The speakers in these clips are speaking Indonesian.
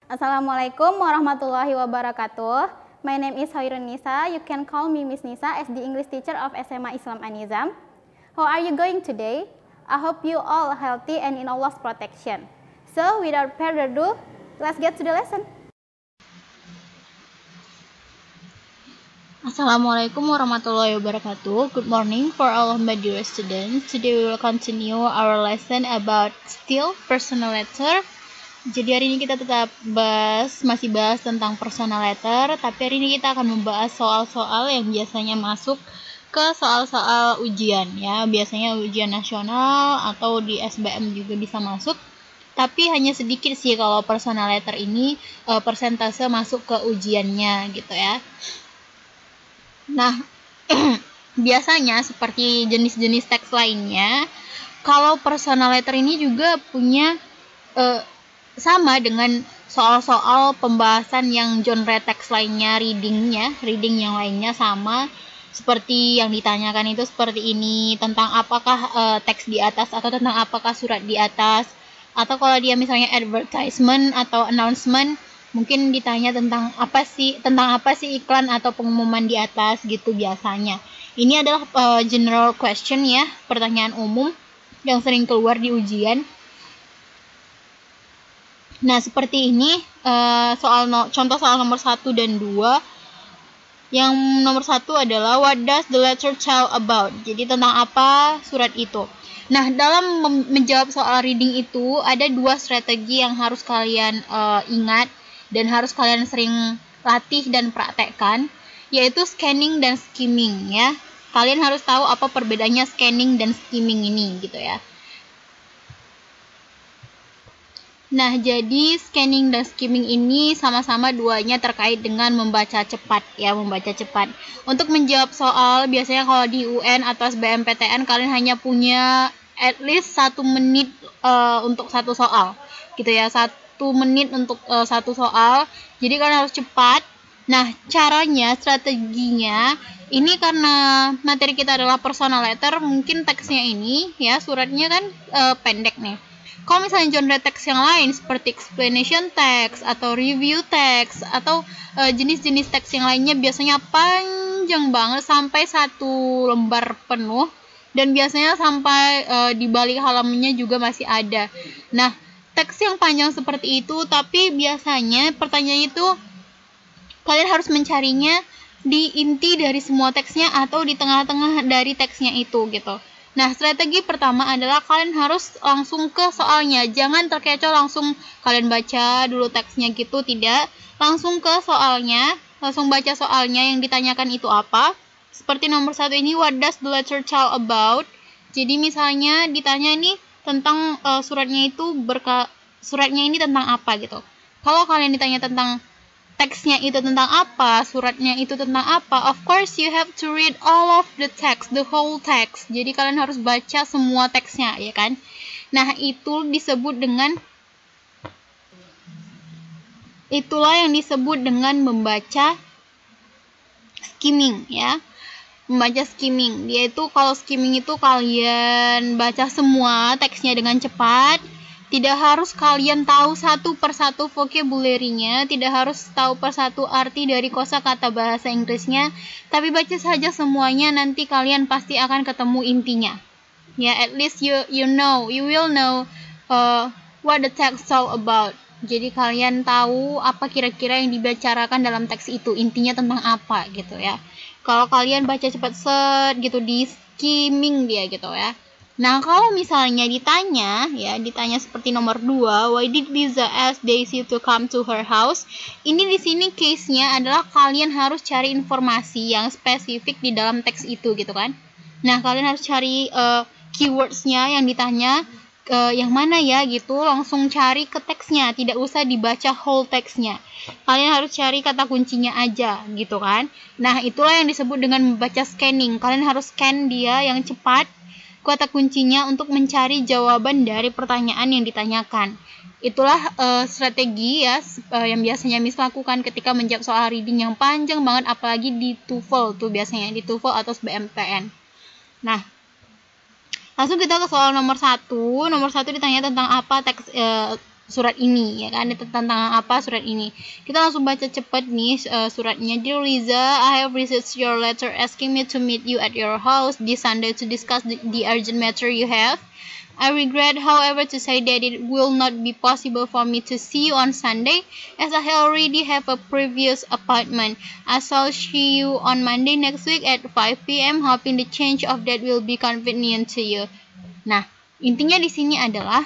Assalamualaikum warahmatullahi wabarakatuh. My name is Hoirun Nisa. You can call me Miss Nisa as the English teacher of SMA Islam An-Nizam. How are you going today? I hope you all healthy and in Allah's protection. So without further ado, let's get to the lesson. Assalamualaikum warahmatullahi wabarakatuh. Good morning for all of my dear students. Today we will continue our lesson about still personal letter. Jadi hari ini kita tetap masih bahas tentang personal letter, tapi hari ini kita akan membahas soal-soal yang biasanya masuk ke soal-soal ujian ya. Biasanya ujian nasional atau di SBM juga bisa masuk. Tapi hanya sedikit sih kalau personal letter ini persentase masuk ke ujiannya gitu ya. Nah, biasanya seperti jenis-jenis teks lainnya, kalau personal letter ini juga punya sama dengan soal-soal pembahasan yang genre teks lainnya, reading yang lainnya sama seperti yang ditanyakan itu seperti ini, tentang apakah teks di atas atau tentang apakah surat di atas, atau kalau dia misalnya advertisement atau announcement, mungkin ditanya tentang apa sih iklan atau pengumuman di atas gitu biasanya. Ini adalah general question ya, pertanyaan umum yang sering keluar di ujian. Nah, seperti ini contoh soal nomor 1 dan 2. Yang nomor 1 adalah what does the letter tell about? Jadi tentang apa surat itu. Nah, dalam menjawab soal reading itu ada 2 strategi yang harus kalian ingat dan harus kalian sering latih dan praktekkan, yaitu scanning dan skimming ya. Kalian harus tahu apa perbedaannya scanning dan skimming ini gitu ya. Nah, jadi scanning dan skimming ini sama-sama duanya terkait dengan membaca cepat ya, membaca cepat. Untuk menjawab soal, biasanya kalau di UN atau SBMPTN kalian hanya punya at least 1 menit untuk satu soal gitu ya, 1 menit untuk satu soal. Jadi kalian harus cepat. Nah, strateginya ini karena materi kita adalah personal letter, mungkin teksnya ini ya, suratnya kan pendek nih. Kalau misalnya genre teks yang lain seperti explanation text atau review text atau jenis-jenis teks yang lainnya biasanya panjang banget sampai 1 lembar penuh dan biasanya sampai di balik halamannya juga masih ada. Nah, teks yang panjang seperti itu, tapi biasanya pertanyaan itu kalian harus mencarinya di inti dari semua teksnya atau di tengah-tengah dari teksnya itu gitu. Nah, strategi pertama adalah kalian harus langsung ke soalnya. Jangan terkecoh langsung kalian baca dulu teksnya gitu, tidak. Langsung ke soalnya, langsung baca soalnya yang ditanyakan itu apa. Seperti nomor 1 ini, what does the letter tell about? Jadi misalnya ditanya ini tentang suratnya ini tentang apa gitu. Kalau kalian ditanya tentang teksnya itu tentang apa, suratnya itu tentang apa, of course you have to read all of the text, the whole text. Jadi kalian harus baca semua teksnya, ya kan? Nah, itulah yang disebut dengan membaca skimming, ya. Membaca skimming, yaitu kalau skimming itu kalian baca semua teksnya dengan cepat. Tidak harus kalian tahu satu persatu vocabulary-nya, tidak harus tahu persatu arti dari kosakata bahasa Inggrisnya, tapi baca saja semuanya, nanti kalian pasti akan ketemu intinya. Ya, at least you will know what the text all about. Jadi kalian tahu apa kira-kira yang dibicarakan dalam teks itu, intinya tentang apa gitu ya. Kalau kalian baca cepat gitu, di skimming dia gitu ya. Nah, kalau misalnya ditanya seperti nomor 2, why did Lisa ask Daisy to come to her house? Ini di sini case-nya adalah kalian harus cari informasi yang spesifik di dalam teks itu gitu kan. Nah, kalian harus cari keywords-nya yang ditanya yang mana ya gitu, langsung cari ke teksnya, tidak usah dibaca whole teksnya. Kalian harus cari kata kuncinya aja gitu kan. Nah, itulah yang disebut dengan membaca scanning. Kalian harus scan dia yang cepat, kata kuncinya untuk mencari jawaban dari pertanyaan yang ditanyakan. Itulah strategi ya yang biasanya Miss lakukan ketika menjawab soal reading yang panjang banget, apalagi di TOEFL tuh biasanya, di TOEFL atau SBMPTN. Nah, langsung kita ke soal nomor 1. Nomor 1 ditanya tentang apa surat ini, ya kan? Ada tentang apa surat ini. Kita langsung baca cepat nih suratnya. Dear Liza, I have received your letter asking me to meet you at your house this Sunday to discuss the urgent matter you have. I regret, however, to say that it will not be possible for me to see you on Sunday, as I already have a previous appointment. I shall see you on Monday next week at 5 p.m. hoping the change of date will be convenient to you. Nah, intinya di sini adalah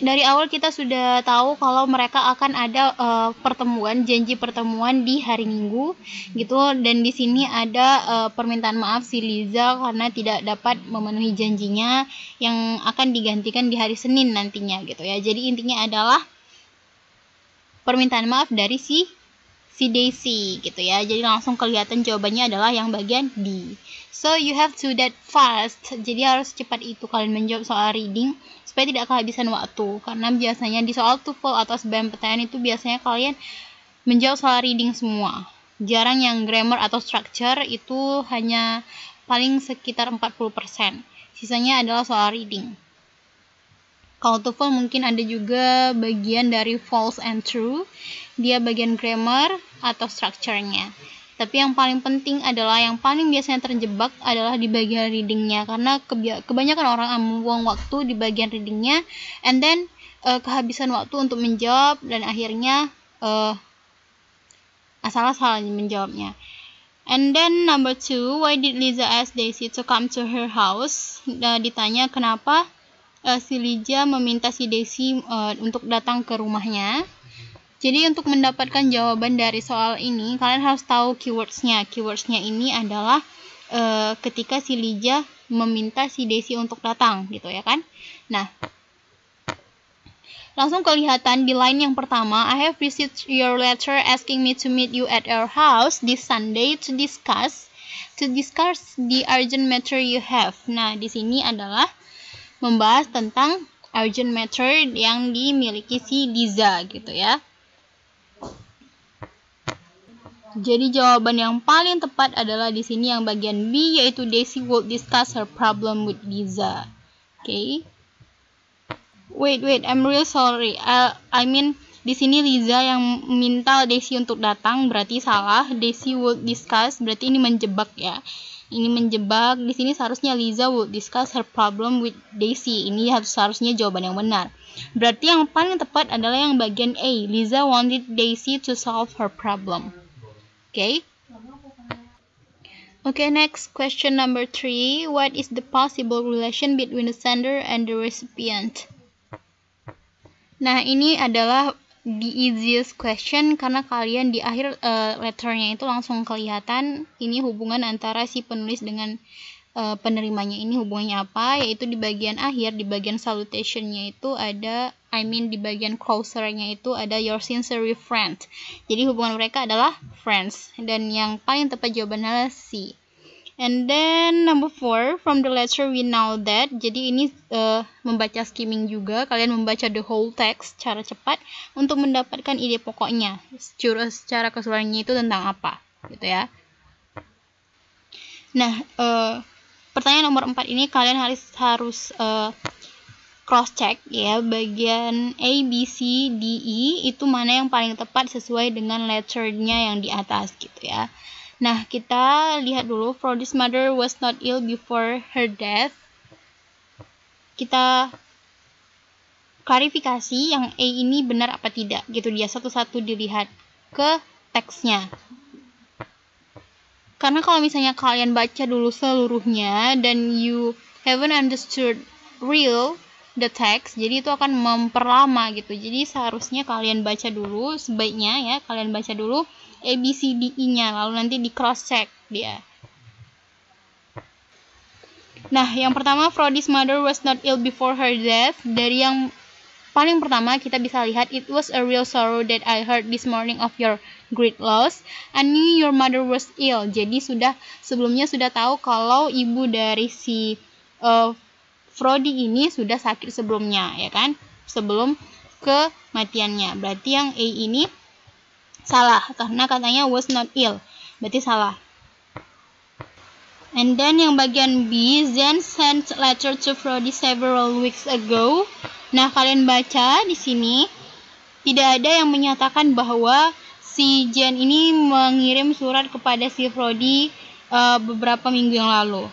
dari awal kita sudah tahu kalau mereka akan ada janji pertemuan di hari Minggu gitu, dan di sini ada permintaan maaf si Liza karena tidak dapat memenuhi janjinya yang akan digantikan di hari Senin nantinya gitu ya. Jadi intinya adalah permintaan maaf dari si Daisy gitu ya. Jadi langsung kelihatan jawabannya adalah yang bagian D. So you have to that fast. Jadi harus cepat itu kalian menjawab soal reading supaya tidak kehabisan waktu. Karena biasanya di soal TOEFL atau SBMPTN itu biasanya kalian menjawab soal reading semua. Jarang yang grammar atau structure, itu hanya paling sekitar 40%. Sisanya adalah soal reading. Kalau TOEFL mungkin ada juga bagian dari false and true. Dia bagian grammar atau structure-nya. Tapi yang paling penting adalah yang paling biasanya terjebak adalah di bagian readingnya, karena kebanyakan orang membuang waktu di bagian readingnya, and then kehabisan waktu untuk menjawab, dan akhirnya asal-asalan menjawabnya. And then number 2, why did Liza ask Daisy to come to her house? Ditanya kenapa si Liza meminta si Daisy untuk datang ke rumahnya. Jadi untuk mendapatkan jawaban dari soal ini, kalian harus tahu keywordsnya. Keywordsnya ini adalah ketika si Liza meminta si Daisy untuk datang, gitu ya kan? Nah, langsung kelihatan di line yang pertama, I have received your letter asking me to meet you at your house this Sunday to discuss the urgent matter you have. Nah, di sini adalah membahas tentang urgent matter yang dimiliki si Liza, gitu ya. Jadi jawaban yang paling tepat adalah di sini yang bagian B, yaitu Daisy would discuss her problem with Liza. Okay. Wait, I'm really sorry. I mean di sini Liza yang minta Daisy untuk datang, berarti salah. Daisy would discuss, berarti ini menjebak ya. Ini menjebak. Di sini seharusnya Liza would discuss her problem with Daisy. Ini seharusnya jawaban yang benar. Berarti yang paling tepat adalah yang bagian A. Liza wanted Daisy to solve her problem. Okay, next question number 3. What is the possible relation between the sender and the recipient? Nah, ini adalah the easiest question karena kalian di akhir letternya itu langsung kelihatan ini hubungan antara si penulis dengan penerimanya ini hubungannya apa, yaitu di bagian akhir, di bagian salutationnya itu ada, di bagian closernya itu ada your sincere friend. Jadi hubungan mereka adalah friends, dan yang paling tepat jawabannya adalah C. And then number 4, from the letter we know that. Jadi ini membaca skimming juga, kalian membaca the whole text secara cepat untuk mendapatkan ide pokoknya secara keseluruhannya itu tentang apa, gitu ya. Nah, pertanyaan nomor 4 ini kalian harus cross check ya, bagian A, B, C, D, E itu mana yang paling tepat sesuai dengan letternya yang di atas gitu ya. Nah, kita lihat dulu. Frody's mother was not ill before her death. Kita klarifikasi yang A ini benar apa tidak gitu, dia satu-satu dilihat ke teksnya. Karena kalau misalnya kalian baca dulu seluruhnya dan you haven't understood the text, jadi itu akan memperlama gitu. Jadi seharusnya kalian baca dulu, sebaiknya ya kalian baca dulu A, B, C, D, E-nya, lalu nanti di cross check dia. Nah, yang pertama, Frody's mother was not ill before her death. Dari yang paling pertama kita bisa lihat, it was a real sorrow that I heard this morning of your great loss. I knew your mother was ill. Jadi sebelumnya sudah tahu kalau ibu dari si Frody ini sudah sakit sebelumnya, ya kan? Sebelum kematiannya. Berarti yang A ini salah, karena katanya was not ill. Berarti salah. And then yang bagian B, Zen sent letter to Frody several weeks ago. Nah, kalian baca di sini tidak ada yang menyatakan bahwa si Jen ini mengirim surat kepada si Frody beberapa minggu yang lalu.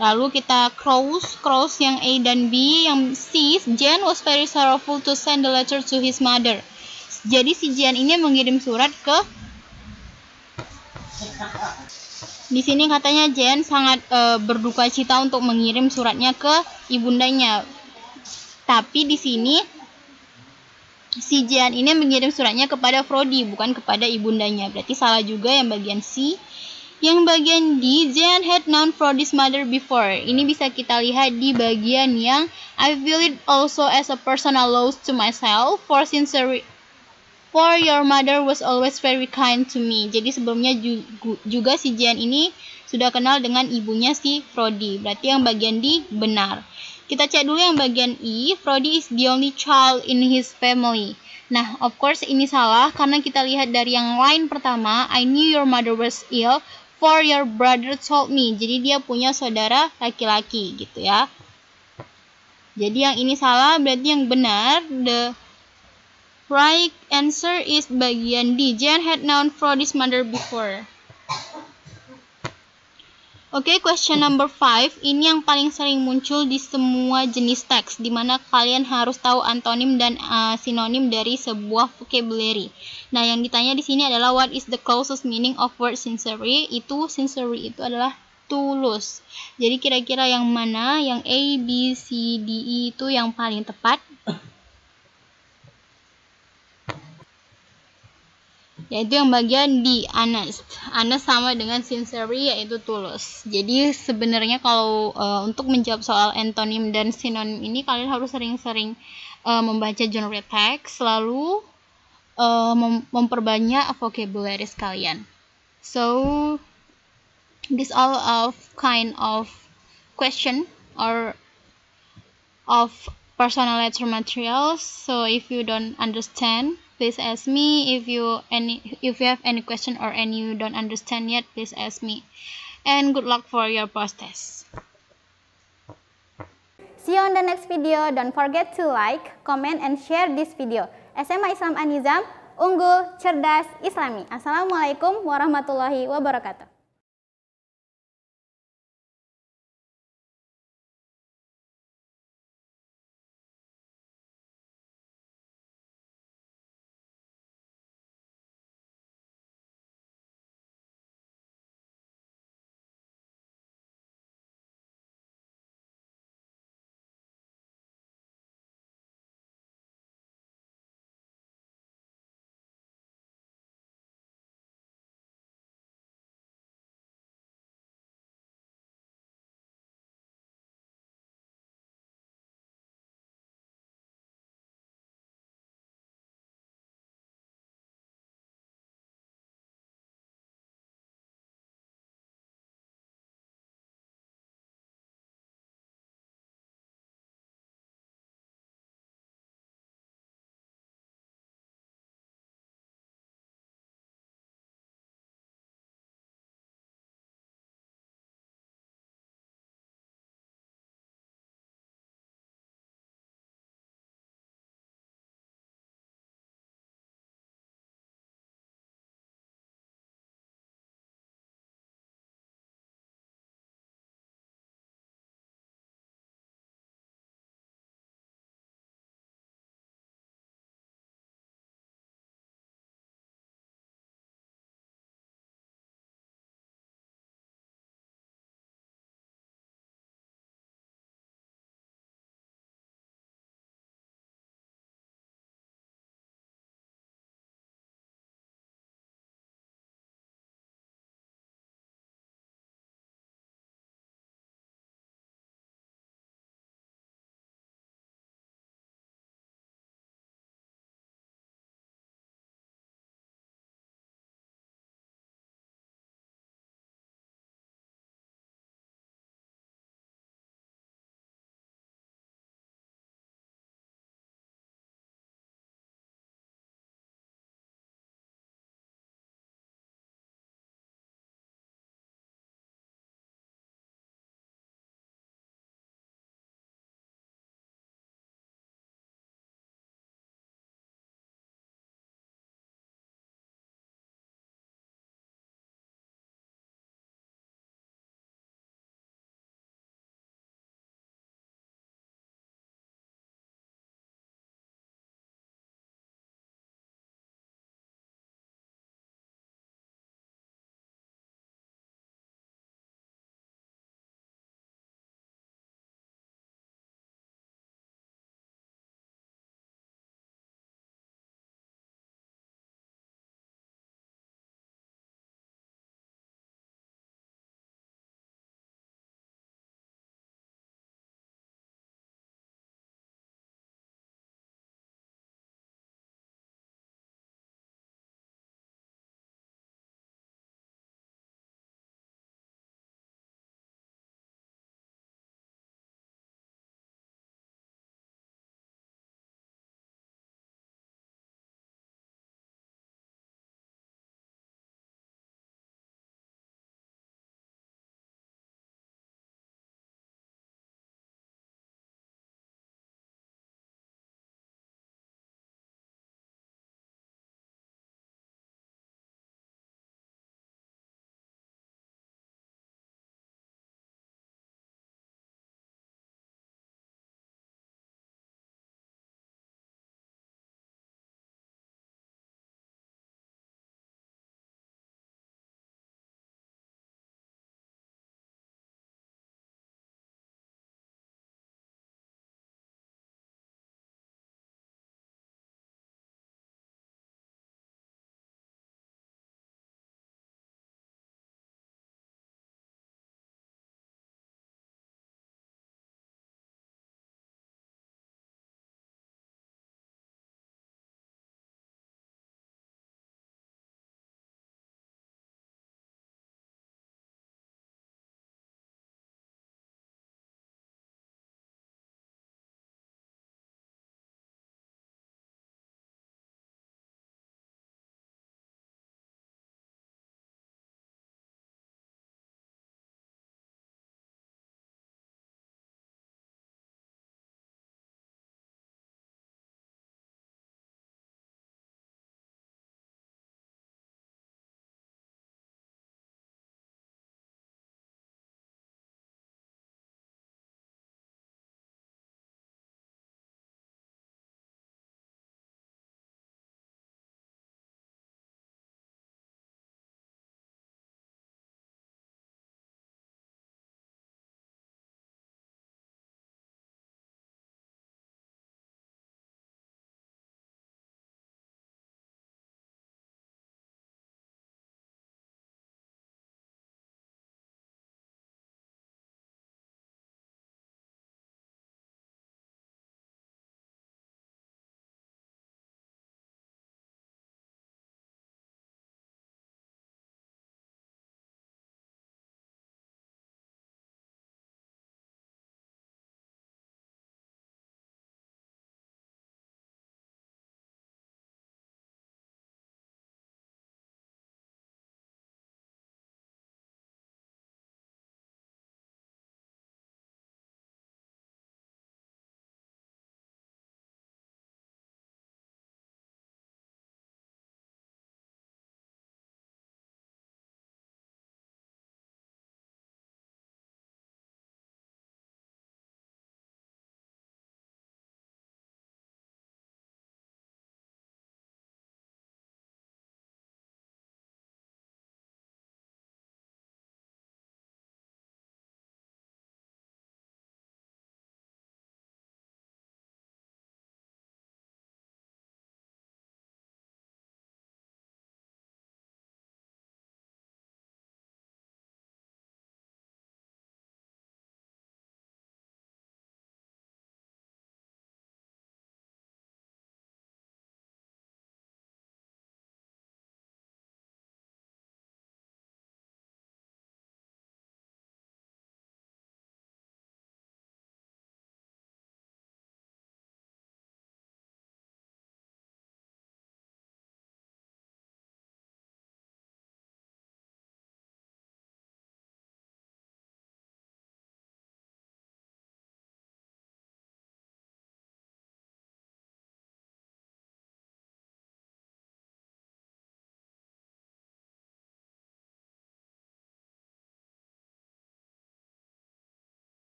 Lalu kita cross yang A dan B. Yang C, Jen was very sorrowful to send the letter to his mother. Jadi si Jen ini mengirim surat ke, di sini katanya Jen sangat berduka cita untuk mengirim suratnya ke ibundanya. Tapi di sini si Jen ini mengirim suratnya kepada Frody, bukan kepada ibundanya. Berarti salah juga yang bagian C. Yang bagian D, Jen had known Frody's mother before. Ini bisa kita lihat di bagian yang I feel it also as a personal loss to myself, for your mother was always very kind to me. Jadi sebelumnya juga si Jen ini sudah kenal dengan ibunya si Frody. Berarti yang bagian D benar. Kita cek dulu yang bagian E, Frody is the only child in his family. Nah, of course ini salah karena kita lihat dari yang line pertama, I knew your mother was ill, for your brother told me. Jadi dia punya saudara laki-laki gitu ya. Jadi yang ini salah, berarti yang benar the right answer is bagian D. Jen had known Frody's mother before. Oke, question number 5. Ini yang paling sering muncul di semua jenis teks, di mana kalian harus tahu antonim dan sinonim dari sebuah vocabulary. Nah, yang ditanya di sini adalah what is the closest meaning of word sincerely? Sincerely itu adalah tulus. Jadi kira-kira yang mana? Yang A, B, C, D, E itu yang paling tepat? Yaitu yang bagian D, honest. Honest sama dengan sincerely, yaitu tulus. Jadi sebenarnya kalau untuk menjawab soal antonim dan sinonim ini, kalian harus sering-sering membaca genre text, lalu memperbanyak vocabulary kalian. So this all of kind of question or of personal letter materials. So if you don't understand, please ask me. If you have any question or any you don't understand yet, please ask me. And good luck for your post test. See you on the next video. Don't forget to like, comment, and share this video. SMA Islam An-Nizam, unggul, cerdas, Islami. Assalamualaikum warahmatullahi wabarakatuh.